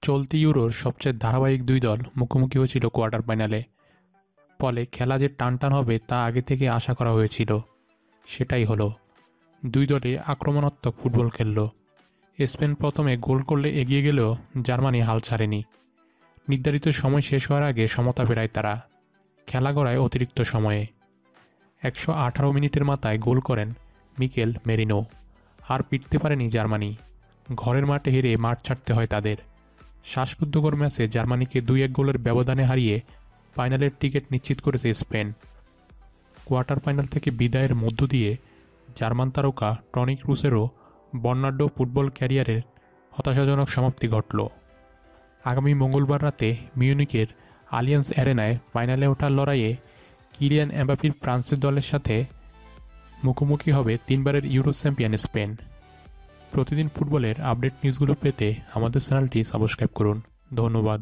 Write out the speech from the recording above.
চলতি ইউরোর সবচেয়ে ধারাবাহিক দুই দল মুখোমুখি হয়েছিল কোয়ার্টার ফাইনালে। ফলে খেলা যে টানটান হবে তা আগে থেকে আশা করা হয়েছিল। সেটাই হলো। দুই দলে আক্রমণাত্মক ফুটবল খেলল। স্পেন প্রথমে গোল করলে এগিয়ে গেলেও জার্মানি হাল ছাড়েনি। নির্ধারিত সময় শেষ হওয়ার আগে সমতা ফেরায় তারা। খেলা গড়ায় অতিরিক্ত সময়ে। 118 মিনিটের মাথায় গোল করেন মিকেল মেরিনো। আর পিটতে পারেনি জার্মানি। ঘরের মাঠে হেরে মাঠ ছাড়তে হয় তাদের। শ্বাসরুদ্ধকর ম্যাচে জার্মানিকে 2-1 গোলের ব্যবধানে হারিয়ে ফাইনালের টিকিট নিশ্চিত করেছে স্পেন। কোয়ার্টার ফাইনাল থেকে বিদায়ের মধ্য দিয়ে জার্মান তারকা টনি ক্রুসেরও বর্ণাঢ্য ফুটবল ক্যারিয়ারের হতাশাজনক সমাপ্তি ঘটল। আগামী মঙ্গলবার রাতে মিউনিখের আলিয়ান্স অ্যারেনায় ফাইনালে ওঠার লড়াইয়ে কিলিয়ান এমবাপ্পের ফ্রান্সের দলের সাথে মুখোমুখি হবে 3বারের ইউরো চ্যাম্পিয়ন স্পেন। প্রতিদিন ফুটবলের আপডেট নিউজগুলো পেতে আমাদের চ্যানেলটি সাবস্ক্রাইব করুন। ধন্যবাদ।